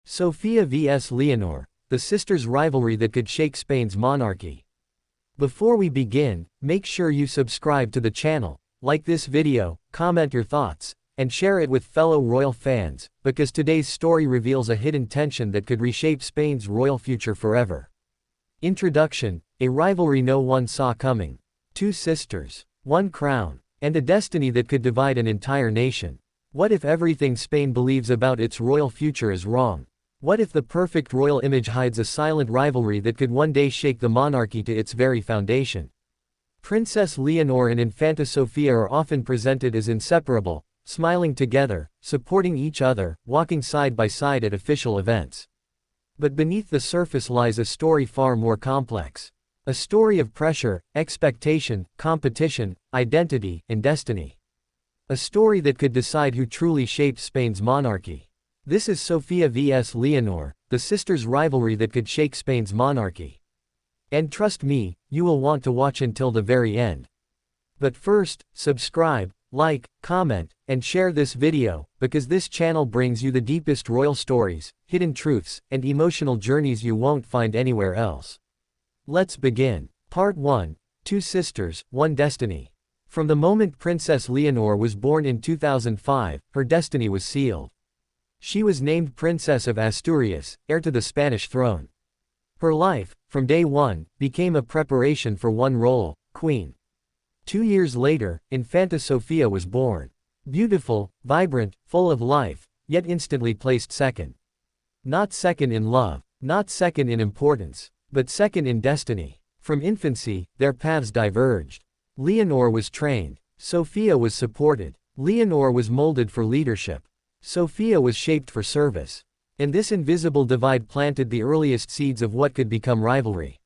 Sofía vs Leonor, the sisters' rivalry that could shake Spain's monarchy. Before we begin, make sure you subscribe to the channel, like this video, comment your thoughts, and share it with fellow royal fans, because today's story reveals a hidden tension that could reshape Spain's royal future forever. Introduction: a rivalry no one saw coming. Two sisters, one crown, and a destiny that could divide an entire nation. What if everything Spain believes about its royal future is wrong? What if the perfect royal image hides a silent rivalry that could one day shake the monarchy to its very foundation? Princess Leonor and Infanta Sofía are often presented as inseparable, smiling together, supporting each other, walking side by side at official events. But beneath the surface lies a story far more complex. A story of pressure, expectation, competition, identity, and destiny. A story that could decide who truly shaped Spain's monarchy. This is Sofía vs Leonor, the sisters' rivalry that could shake Spain's monarchy. And trust me, you will want to watch until the very end. But first, subscribe, like, comment, and share this video, because this channel brings you the deepest royal stories, hidden truths, and emotional journeys you won't find anywhere else. Let's begin. Part 1. Two Sisters, One Destiny. From the moment Princess Leonor was born in 2005, her destiny was sealed. She was named Princess of Asturias, heir to the Spanish throne. Her life, from day one, became a preparation for one role: Queen. 2 years later, Infanta Sofía was born. Beautiful, vibrant, full of life, yet instantly placed second. Not second in love, not second in importance, but second in destiny. From infancy, their paths diverged. Leonor was trained. Sofía was supported. Leonor was molded for leadership. Sofía was shaped for service. And this invisible divide planted the earliest seeds of what could become rivalry.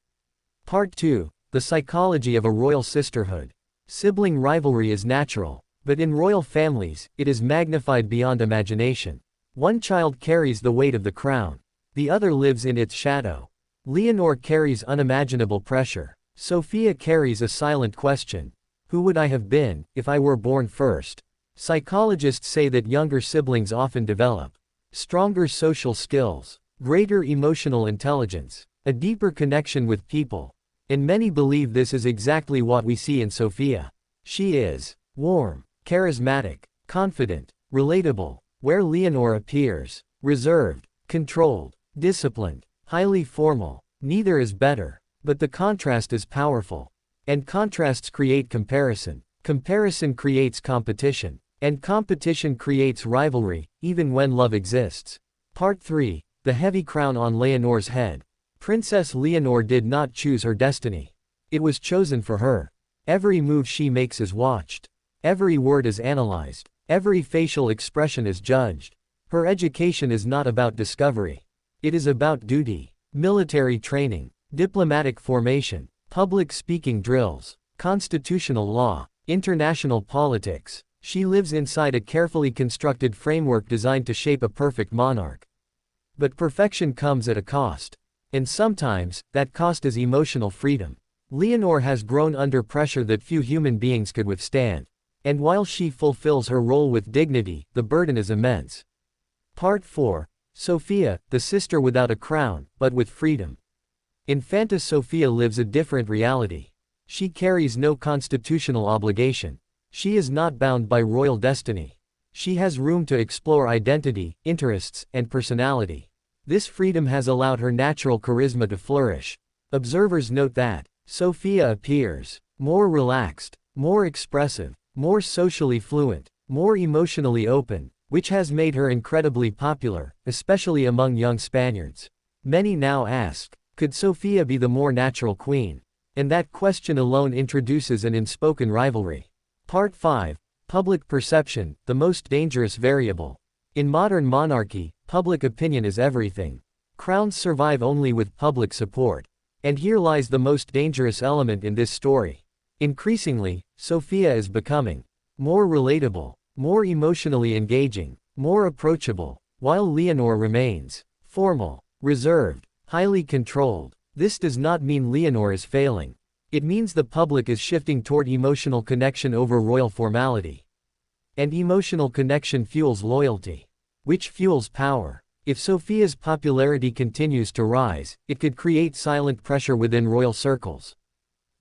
Part 2. The psychology of a royal sisterhood. Sibling rivalry is natural, but in royal families, it is magnified beyond imagination. One child carries the weight of the crown. The other lives in its shadow. Leonor carries unimaginable pressure. Sofía carries a silent question. Who would I have been, if I were born first? Psychologists say that younger siblings often develop stronger social skills, greater emotional intelligence, a deeper connection with people. And many believe this is exactly what we see in Sofía. She is warm, charismatic, confident, relatable, where Leonor appears reserved, controlled, disciplined, highly formal. Neither is better, but the contrast is powerful. And contrasts create comparison. Comparison creates competition. And competition creates rivalry, even when love exists. Part 3. The heavy crown on Leonor's head. Princess Leonor did not choose her destiny. It was chosen for her. Every move she makes is watched. Every word is analyzed. Every facial expression is judged. Her education is not about discovery. It is about duty. Military training, diplomatic formation, public speaking drills, constitutional law, international politics. She lives inside a carefully constructed framework designed to shape a perfect monarch. But perfection comes at a cost. And sometimes, that cost is emotional freedom. Leonor has grown under pressure that few human beings could withstand. And while she fulfills her role with dignity, the burden is immense. Part 4. Sofía, the sister without a crown, but with freedom. Infanta Sofía lives a different reality. She carries no constitutional obligation. She is not bound by royal destiny. She has room to explore identity, interests, and personality. This freedom has allowed her natural charisma to flourish. Observers note that Sofía appears more relaxed, more expressive, more socially fluent, more emotionally open, which has made her incredibly popular, especially among young Spaniards. Many now ask, could Sofía be the more natural queen? And that question alone introduces an unspoken rivalry. Part 5. Public perception, the most dangerous variable. In modern monarchy, public opinion is everything. Crowns survive only with public support. And here lies the most dangerous element in this story. Increasingly, Sofía is becoming more relatable, more emotionally engaging, more approachable, while Leonor remains formal, reserved, highly controlled. This does not mean Leonor is failing. It means the public is shifting toward emotional connection over royal formality. And emotional connection fuels loyalty, which fuels power. If Sophia's popularity continues to rise, it could create silent pressure within royal circles.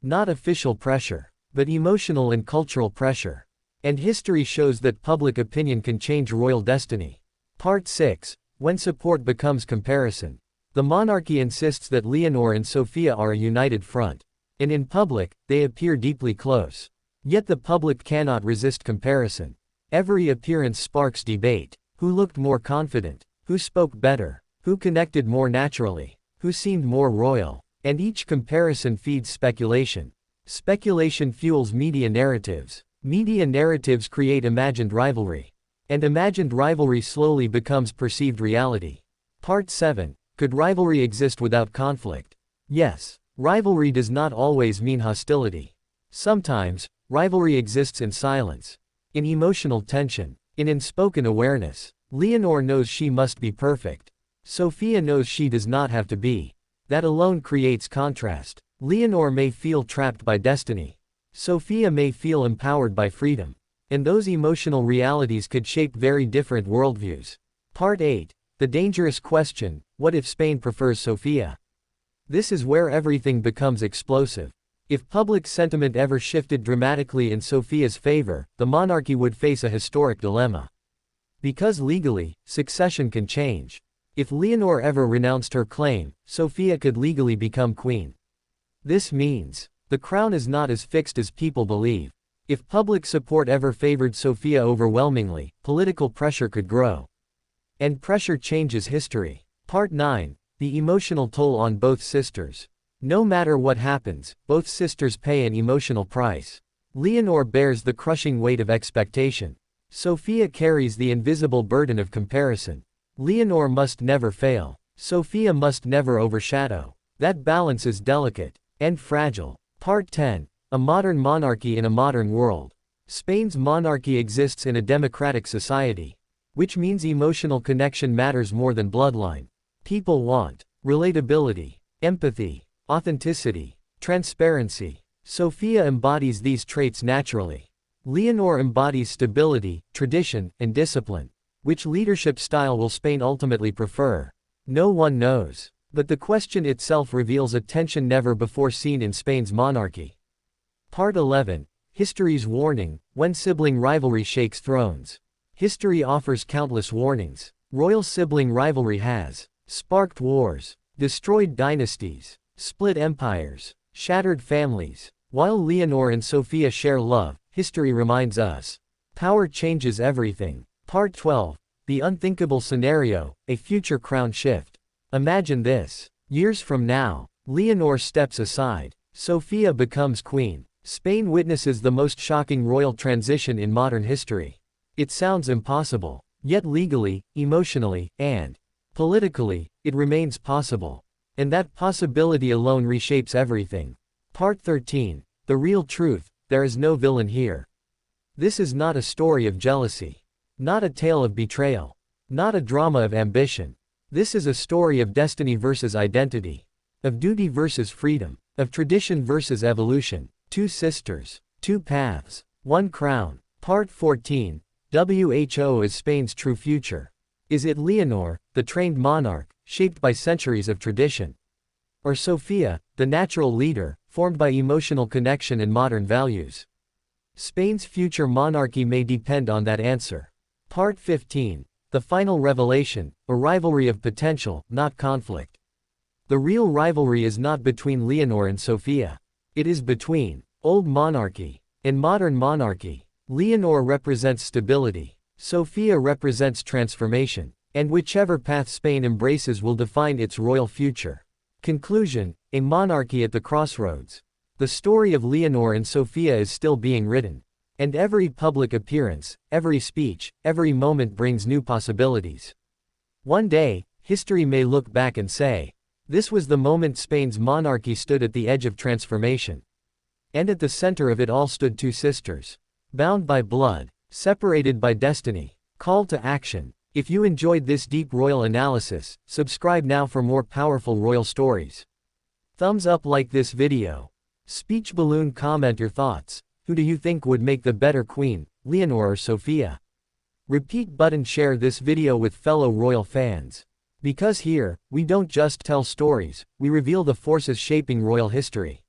Not official pressure, but emotional and cultural pressure. And history shows that public opinion can change royal destiny. Part 6. When support becomes comparison. The monarchy insists that Leonor and Sofia are a united front. And in public, they appear deeply close. Yet the public cannot resist comparison. Every appearance sparks debate. Who looked more confident? Who spoke better? Who connected more naturally? Who seemed more royal? And each comparison feeds speculation. Speculation fuels media narratives. Media narratives create imagined rivalry. And imagined rivalry slowly becomes perceived reality. Part 7. Could rivalry exist without conflict? Yes. Rivalry does not always mean hostility. Sometimes, rivalry exists in silence. In emotional tension. In unspoken awareness. Leonor knows she must be perfect. Sofia knows she does not have to be. That alone creates contrast. Leonor may feel trapped by destiny. Sofia may feel empowered by freedom. And those emotional realities could shape very different worldviews. Part 8. The dangerous question, what if Spain prefers Sofia? This is where everything becomes explosive. If public sentiment ever shifted dramatically in Sofia's favor, the monarchy would face a historic dilemma. Because legally, succession can change. If Leonor ever renounced her claim, Sofia could legally become queen. This means, the crown is not as fixed as people believe. If public support ever favored Sofia overwhelmingly, political pressure could grow. And pressure changes history. Part 9. The emotional toll on both sisters. No matter what happens, both sisters pay an emotional price. Leonor bears the crushing weight of expectation. Sofia carries the invisible burden of comparison. Leonor must never fail. Sofia must never overshadow. That balance is delicate and fragile. Part 10. A modern monarchy in a modern world. Spain's monarchy exists in a democratic society. Which means emotional connection matters more than bloodline. People want relatability, empathy, authenticity, transparency. Sofia embodies these traits naturally. Leonor embodies stability, tradition, and discipline. Which leadership style will Spain ultimately prefer? No one knows. But the question itself reveals a tension never before seen in Spain's monarchy. Part 11. History's warning, when sibling rivalry shakes thrones. History offers countless warnings. Royal sibling rivalry has sparked wars, destroyed dynasties, split empires, shattered families. While Leonor and Sofia share love, history reminds us. Power changes everything. Part 12. The unthinkable scenario, a future crown shift. Imagine this. Years from now, Leonor steps aside. Sofia becomes queen. Spain witnesses the most shocking royal transition in modern history. It sounds impossible. Yet legally, emotionally, and politically, it remains possible. And that possibility alone reshapes everything. Part 13. The real truth, there is no villain here. This is not a story of jealousy. Not a tale of betrayal. Not a drama of ambition. This is a story of destiny versus identity. Of duty versus freedom. Of tradition versus evolution. Two sisters. Two paths. One crown. Part 14. WHO is Spain's true future. Is it Leonor, the trained monarch, shaped by centuries of tradition? Or Sofia, the natural leader, formed by emotional connection and modern values? Spain's future monarchy may depend on that answer. Part 15. The final revelation, a rivalry of potential, not conflict. The real rivalry is not between Leonor and Sofia. It is between old monarchy and modern monarchy. Leonor represents stability. Sofia represents transformation. And whichever path Spain embraces will define its royal future. Conclusion: a monarchy at the crossroads. The story of Leonor and Sofia is still being written. And every public appearance, every speech, every moment brings new possibilities. One day, history may look back and say, this was the moment Spain's monarchy stood at the edge of transformation. And at the center of it all stood two sisters. Bound by blood, separated by destiny, called to action. If you enjoyed this deep royal analysis, subscribe now for more powerful royal stories. Thumbs up, like this video. Speech balloon, comment your thoughts. Who do you think would make the better queen, Leonor or Sofia? Repeat button, share this video with fellow royal fans. Because here, we don't just tell stories, we reveal the forces shaping royal history.